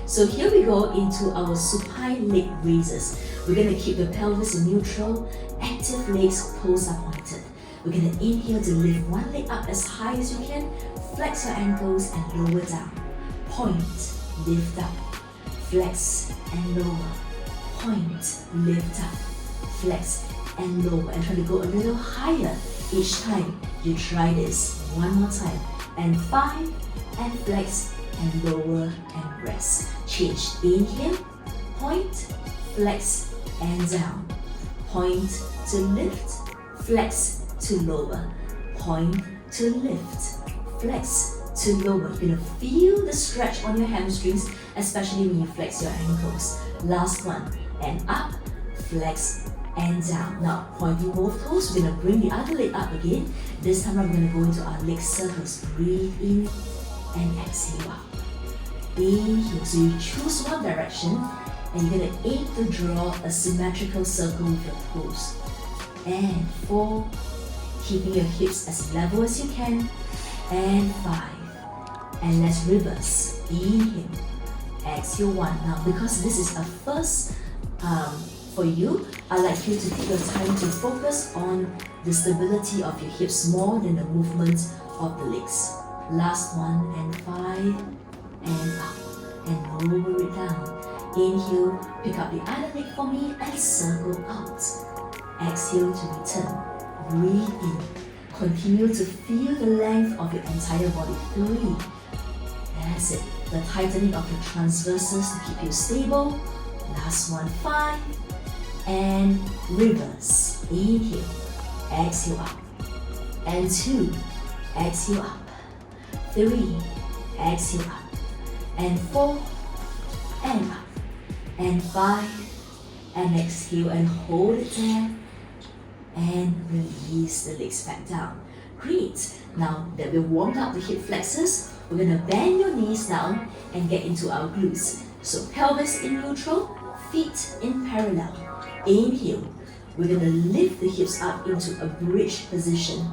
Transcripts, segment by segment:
So here we go into our supine leg raises. We're going to keep the pelvis in neutral, active legs, toes are pointed. We're going to inhale to lift one leg up as high as you can, flex your ankles and lower down. Point, lift up, flex and lower. Point, lift up, flex and lower. And try to go a little higher each time you try this. One more time. And 5, and flex and lower and rest. Change. Inhale, point, flex and down. Point to lift, flex to lower. Point to lift, flex to lower. You're gonna feel the stretch on your hamstrings, especially when you flex your ankles. Last one. And up, flex and down. Now, pointing both toes, we're gonna bring the other leg up again. This time we're gonna go into our leg circles. Breathe in and exhale out. Inhale, so you choose one direction and you're going to aim to draw a symmetrical circle with your toes. And 4, keeping your hips as level as you can. And 5, and let's reverse. Inhale, exhale 1. Now, because this is a first for you, I'd like you to take your time to focus on the stability of your hips more than the movement of the legs. Last one, and 5, and up, and lower it down. Inhale, pick up the other leg for me and circle out. Exhale to return. Breathe in. Continue to feel the length of your entire body. 3. That's it. The tightening of your transverses to keep you stable. Last one, 5. And reverse. Inhale, exhale up. And 2, exhale up. 3, exhale up. And 4, and up. And 5, and exhale and hold it there. And release the legs back down. Great. Now that we've warmed up the hip flexors, we're going to bend your knees down and get into our glutes. So pelvis in neutral, feet in parallel. Inhale. We're going to lift the hips up into a bridge position.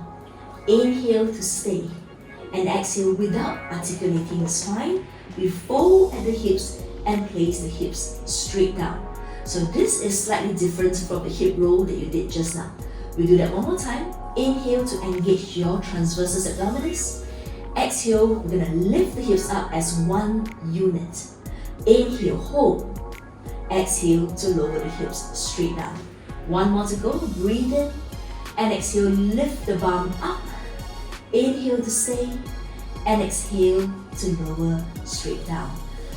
Inhale to stay. And exhale without articulating the spine. We fold at the hips and place the hips straight down. So this is slightly different from the hip roll that you did just now. We do that one more time. Inhale to engage your transversus abdominis. Exhale, we're going to lift the hips up as one unit. Inhale, hold. Exhale to lower the hips straight down. One more to go. Breathe in. And exhale, lift the bum up. Inhale to stay. And exhale to lower straight down.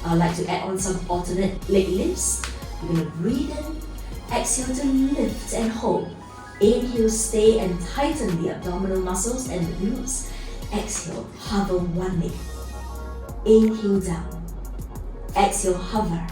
I'd like to add on some alternate leg lifts. We're going to breathe in, exhale to lift and hold. Inhale, stay and tighten the abdominal muscles and the glutes. Exhale, hover one leg. Inhale down. Exhale, hover.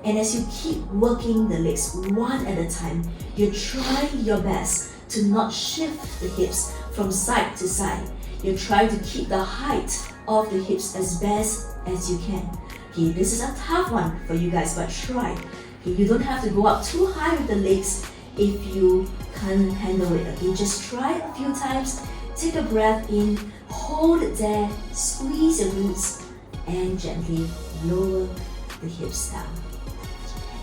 And as you keep working the legs one at a time, you're trying your best to not shift the hips from side to side. You're trying to keep the height of the hips as best as you can. Okay, this is a tough one for you guys, but try. Okay, you don't have to go up too high with the legs if you can't handle it. Okay, just try a few times. Take a breath in, hold it there, squeeze your glutes, and gently lower the hips down.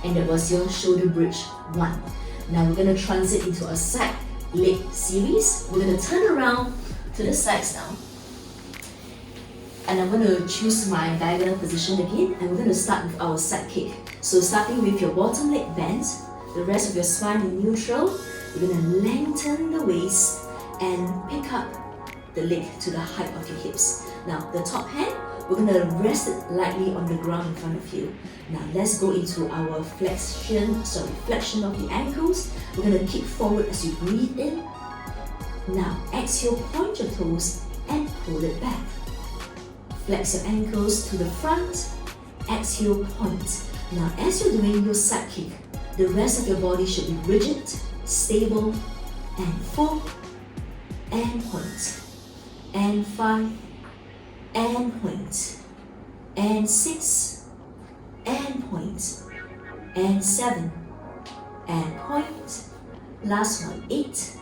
And that was your shoulder bridge 1. Now we're going to transit into a side leg series. We're going to turn around to the sides now. And I'm going to choose my diagonal position again, and we're going to start with our side kick. So starting with your bottom leg bent, the rest of your spine in neutral, you're going to lengthen the waist and pick up the leg to the height of your hips. Now the top hand, we're going to rest it lightly on the ground in front of you. Now let's go into our flexion of the ankles. We're going to kick forward as you breathe in. Now exhale, point your toes and pull it back. Flex your ankles to the front. Exhale, point. Now as you're doing your side kick, the rest of your body should be rigid, stable, and 4, and point, and 5, and point, and 6, and point, and 7, and point. Last one, 8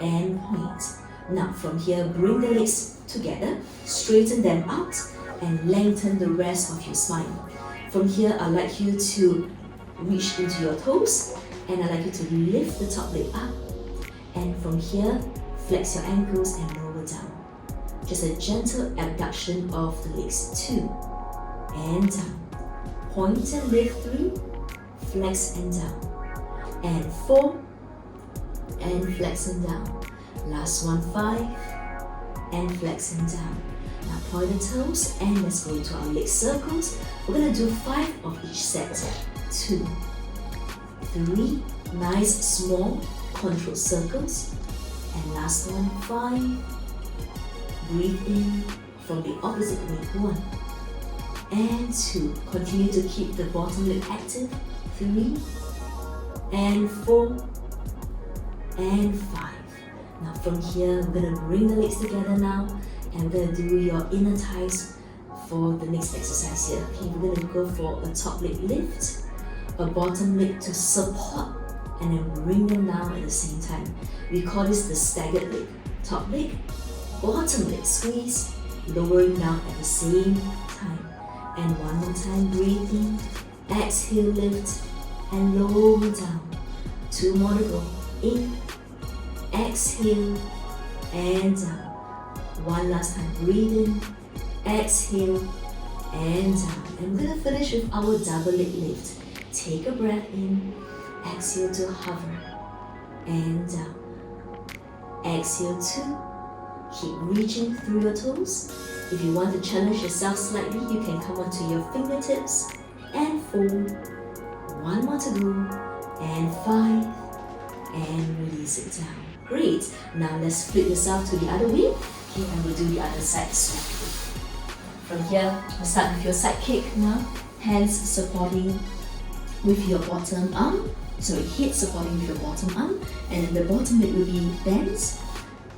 and point. Now from here, bring the legs together, straighten them out and lengthen the rest of your spine. From here, I'd like you to reach into your toes and I'd like you to lift the top leg up. And from here, flex your ankles and lower down. Just a gentle abduction of the legs. 2 and down. Point and lift. 3, flex and down. And 4 and flex and down. Last one, 5 and flex and down. Now point the toes and let's go into our leg circles. We're going to do 5 of each set. 2, 3, nice small controlled circles. And last one, 5. Breathe in from the opposite leg. 1 and 2. Continue to keep the bottom leg active. 3 and 4 and 5. Now from here, we're going to bring the legs together now and we're going to do your inner thighs for the next exercise here. Okay, we're going to go for a top leg lift, a bottom leg to support, and then bring them down at the same time. We call this the staggered leg. Top leg, bottom leg squeeze, lowering down at the same time. And one more time, breathe in, exhale, lift, and lower down. 2 more to go. In, exhale, and down. One last time, breathe in, exhale, and down. And we're going to finish with our double leg lift. Take a breath in, exhale to hover, and down. Exhale 2, keep reaching through your toes. If you want to challenge yourself slightly, you can come onto your fingertips, and 4, 1 more to go, and 5, and release it down. Great. Now let's flip yourself to the other way. Okay, and we'll do the other side as well. From here, we'll start with your side kick now. Hands supporting with your bottom arm. Sorry, head supporting with your bottom arm. And then the bottom leg will be bent.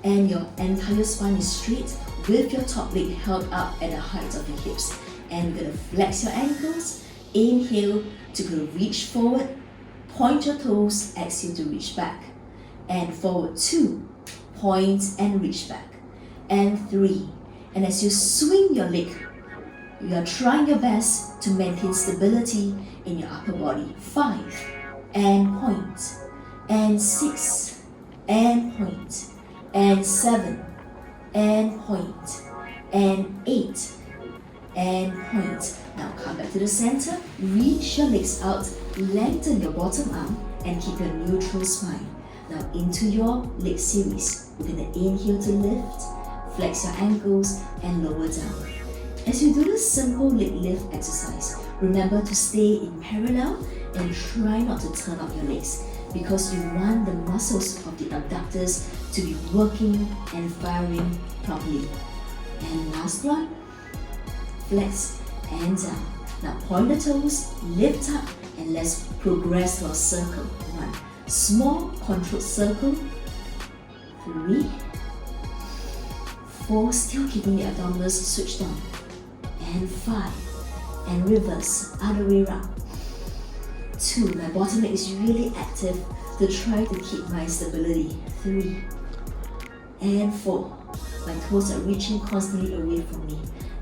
And your entire spine is straight with your top leg held up at the height of your hips. And we're going to flex your ankles. Inhale to reach forward. Point your toes. Exhale to reach back. And forward 2. Point and reach back. And 3. And as you swing your leg, you are trying your best to maintain stability in your upper body. 5 and point, and 6 and point, and 7 and point, and 8 and point. Now come back to the center, reach your legs out, lengthen your bottom arm, and keep your neutral spine. Now into your leg series. We're going to inhale to lift, flex your ankles, and lower down. As you do this simple leg lift exercise, remember to stay in parallel and try not to turn up your legs because you want the muscles of the abductors to be working and firing properly. And last one, flex and down. Now point the toes, lift up, and let's progress to a circle. 1. Small controlled circle. 3, 4, still keeping the abdominals switched on. And 5, and reverse, other way around. 2, my bottom leg is really active to try to keep my stability. 3, and 4, my toes are reaching constantly away from me.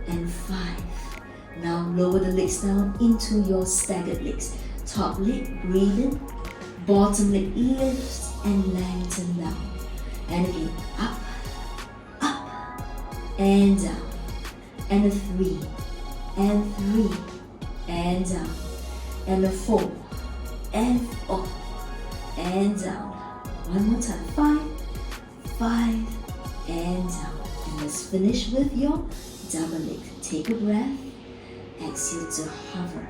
And 5, now lower the legs down into your staggered legs. Top leg, breathe in, bottom leg lifts and lengthen down. And again, up, up, and down. And a 3, and 3, and down. And a 4, and up, and down. One more time, 5, 5, and down. And let's finish with your double leg. Take a breath, exhale to hover.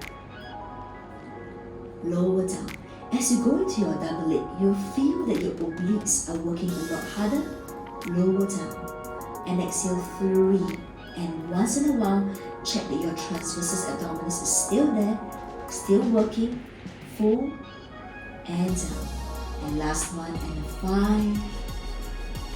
Lower down. As you go into your double leg, you'll feel that your obliques are working a lot harder. Lower down. And exhale 3. And once in a while, check that your transversus abdominis is still there, still working. 4 and down. And last one, and 5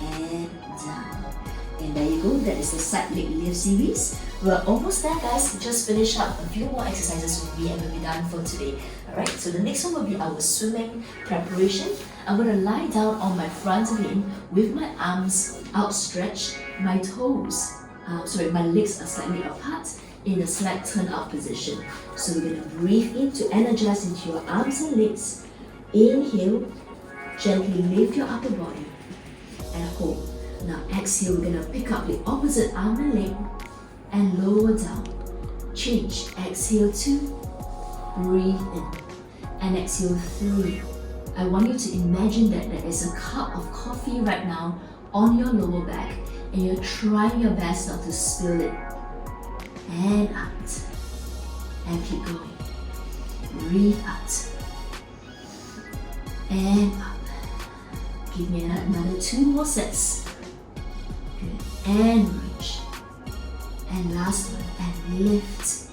and down. And there you go, that is the side leg lift series. We're almost there, guys. Just finish up a few more exercises with me and we'll be done for today. Alright, so the next one will be our swimming preparation. I'm going to lie down on my front again with my arms outstretched, my toes, my legs are slightly apart in a slight turn out position. So we're going to breathe in to energize into your arms and legs. Inhale, gently lift your upper body and hold. Now exhale, we're going to pick up the opposite arm and leg and lower down. Change. Exhale 2, breathe in, and exhale 3. I want you to imagine that there is a cup of coffee right now on your lower back and you're trying your best not to spill it. And out. And keep going. Breathe out. And up. Give me another 2 more sets. Good. And reach. And last one. And lift.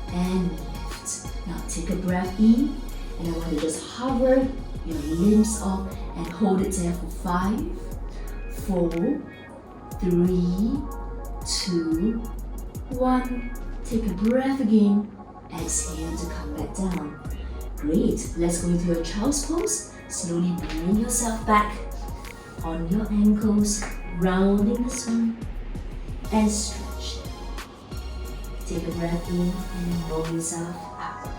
And lift. Now take a breath in. And I want to just hover your limbs up and hold it there for 5, 4, 3, 2, 1. Take a breath again. Exhale to come back down. Great. Let's go into your child's pose. Slowly bring yourself back on your ankles, rounding the spine, and stretch. Take a breath in and roll yourself up.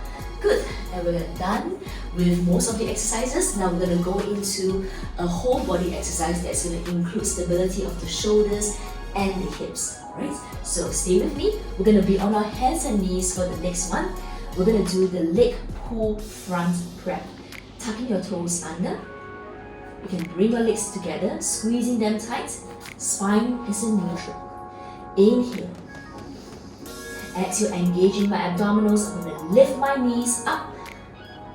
Good, and we're done with most of the exercises. Now we're going to go into a whole body exercise that's going to include stability of the shoulders and the hips. Alright, so stay with me. We're going to be on our hands and knees for the next one. We're going to do the leg pull front prep. Tucking your toes under. You can bring your legs together, squeezing them tight. Spine is in neutral. Inhale. Exhale, engaging my abdominals. I'm going to lift my knees up.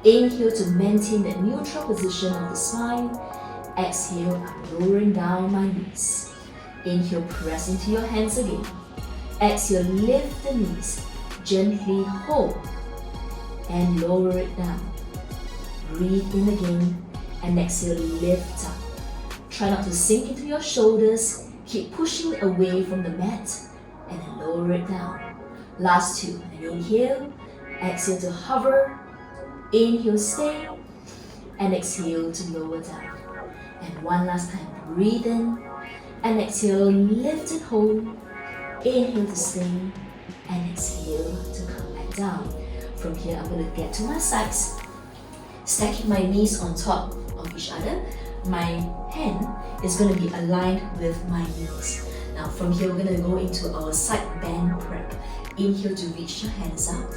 Inhale to maintain that neutral position of the spine. Exhale, I'm lowering down my knees. Inhale, press into your hands again. Exhale, lift the knees. Gently hold and lower it down. Breathe in again and exhale, lift up. Try not to sink into your shoulders. Keep pushing away from the mat and then lower it down. Last 2. And inhale, exhale to hover. Inhale, stay, and exhale to lower down. And one last time, breathe in, and exhale, lift and hold. Inhale to stay, and exhale to come back down. From here, I'm going to get to my sides, stacking my knees on top of each other. My hand is going to be aligned with my knees. Now from here, we're going to go into our side bend prep. Inhale to reach your hands up.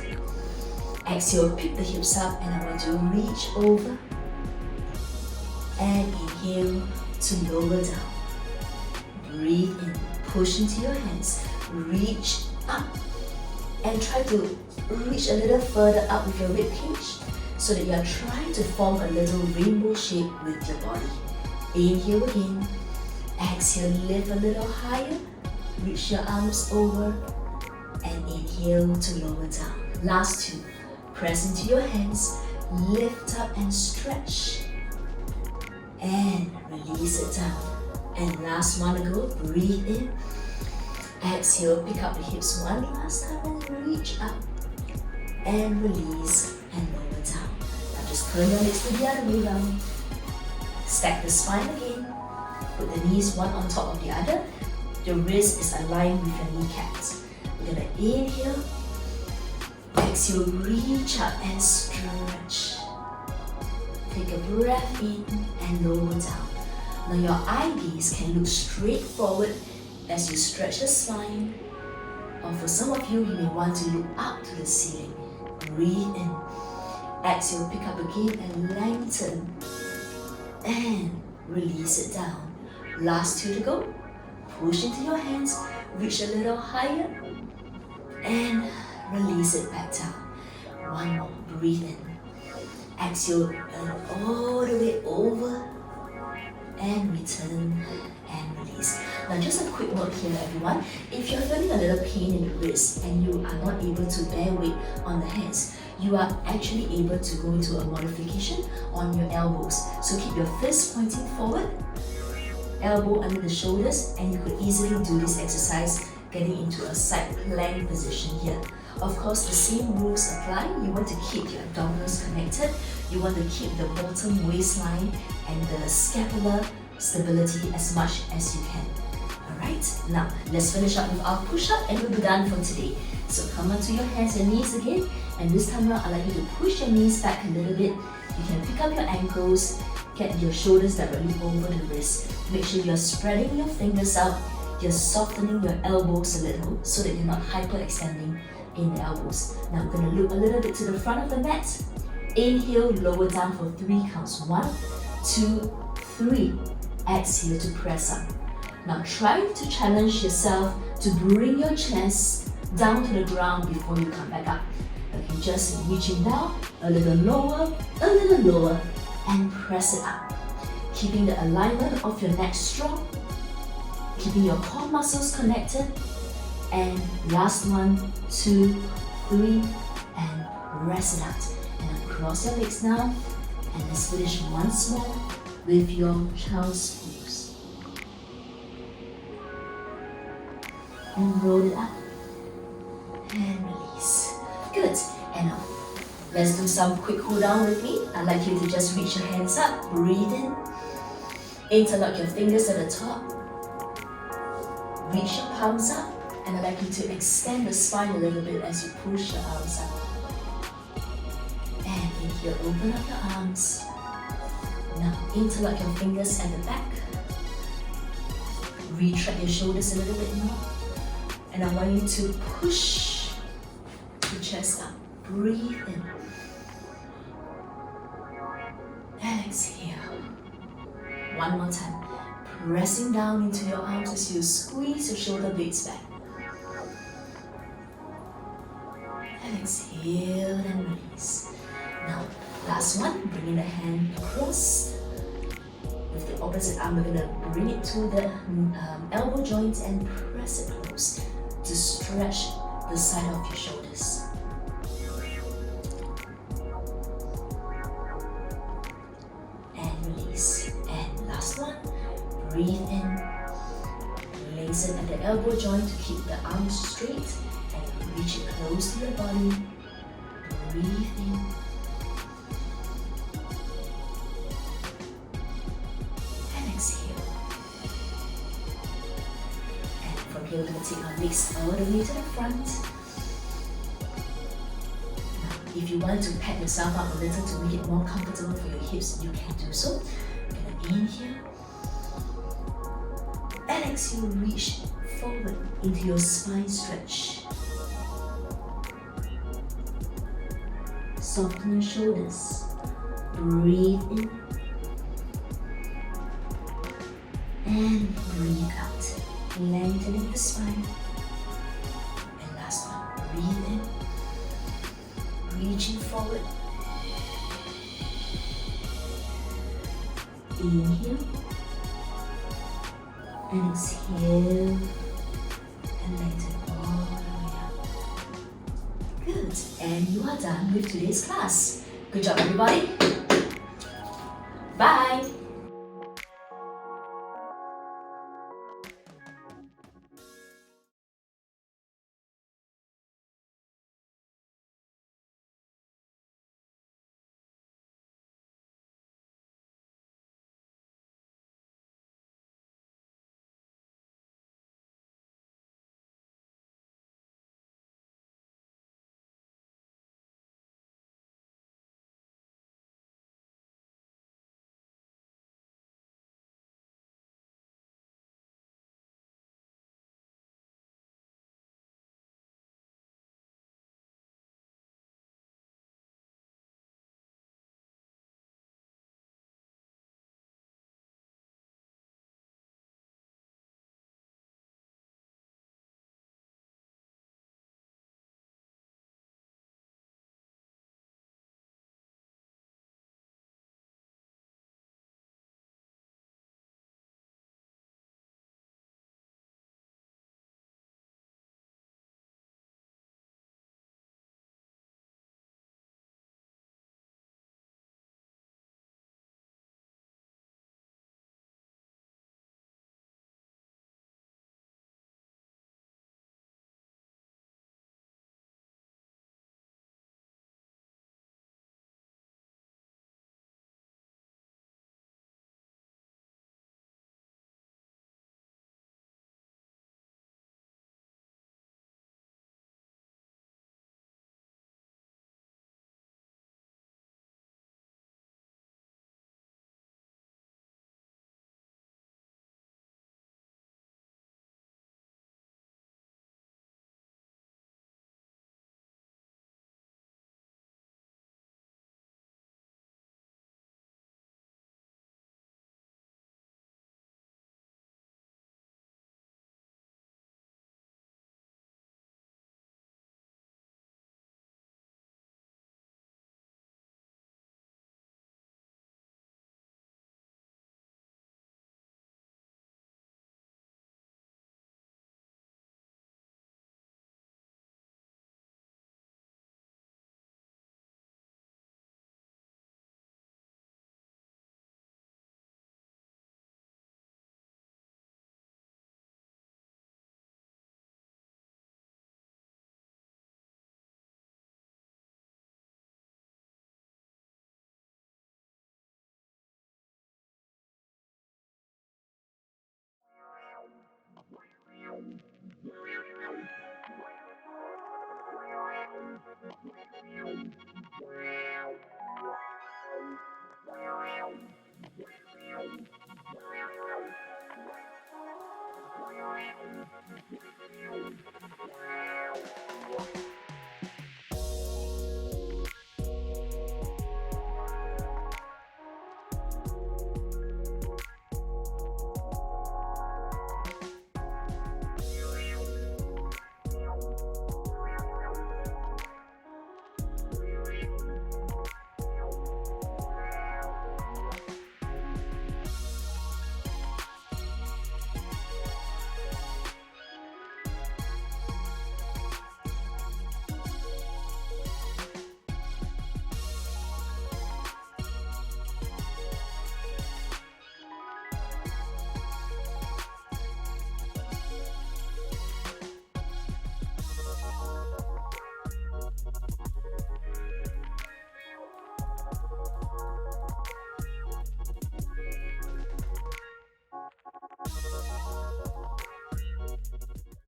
Exhale, pick the hips up, and I want to reach over. And inhale to lower down. Breathe in, push into your hands, reach up, and try to reach a little further up with your rib cage so that you are trying to form a little rainbow shape with your body. Inhale again. Exhale, lift a little higher, reach your arms over, and inhale to lower down. Last 2. Press into your hands, lift up and stretch, and release it down. And last one to go, breathe in, exhale, pick up the hips one last time and reach up, and release and lower down. Now just turn your legs to the other way round. Stack the spine again, put the knees one on top of the other. Your wrist is aligned with your kneecaps. We're gonna inhale, exhale, reach up and stretch. Take a breath in and lower down. Now your eye gaze can look straight forward as you stretch the spine. Or for some of you, you may want to look up to the ceiling. Breathe in. Exhale, pick up again and lengthen. And release it down. Last 2 to go. Push into your hands, reach a little higher, and release it back down. One more, breathe in. Exhale, and all the way over, and return and release. Now just a quick note here everyone, if you're feeling a little pain in the wrist and you are not able to bear weight on the hands, you are actually able to go into a modification on your elbows. So keep your fists pointing forward, elbow under the shoulders, and you could easily do this exercise getting into a side plank position here. Of course, the same rules apply. You want to keep your abdominals connected. You want to keep the bottom waistline and the scapular stability as much as you can. Alright, now let's finish up with our push-up and we'll be done for today. So come onto your hands and knees again, and this time around I'd like you to push your knees back a little bit. You can pick up your ankles, get your shoulders directly over the wrist. Make sure you're spreading your fingers out, you're softening your elbows a little so that you're not hyperextending in the elbows. Now I'm going to look a little bit to the front of the mat. Inhale, lower down for 3 counts. 1, 2, 3. Exhale to press up. Now try to challenge yourself to bring your chest down to the ground before you come back up. Okay, just reaching down, a little lower, and press it up. Keeping the alignment of your neck strong, keeping your core muscles connected, and last 1, 2, 3, and rest it out. And cross your legs now, and let's finish once more with your child's pose. And roll it up, and release. Good, and now let's do some quick cool down with me. I'd like you to just reach your hands up, breathe in, interlock your fingers at the top, reach your palms up, and I'd like you to extend the spine a little bit as you push your arms up. And inhale, open up your arms. Now interlock your fingers at the back. Retract your shoulders a little bit more. And I want you to push the chest up. Breathe in. And exhale. One more time. Pressing down into your arms as you squeeze your shoulder blades back. And exhale and release. Now, last one, bringing the hand across. With the opposite arm, we're going to bring it to the elbow joint and press it close to stretch the side of your shoulders. And release. And last one, breathe in. Place it at the elbow joint to keep the arms straight and reach it close to your body. Breathe in. We're going to take our legs all the way to the front. Now, if you want to pat yourself up a little to make it more comfortable for your hips, you can do so. We're going to inhale. And exhale, reach forward into your spine stretch. Soften your shoulders. Breathe in. And breathe out. Lengthening the spine. And last one, breathe in, reaching forward. Inhale and exhale and lengthen all the way up. Good, and you are done with today's class. Good job, everybody. Bye.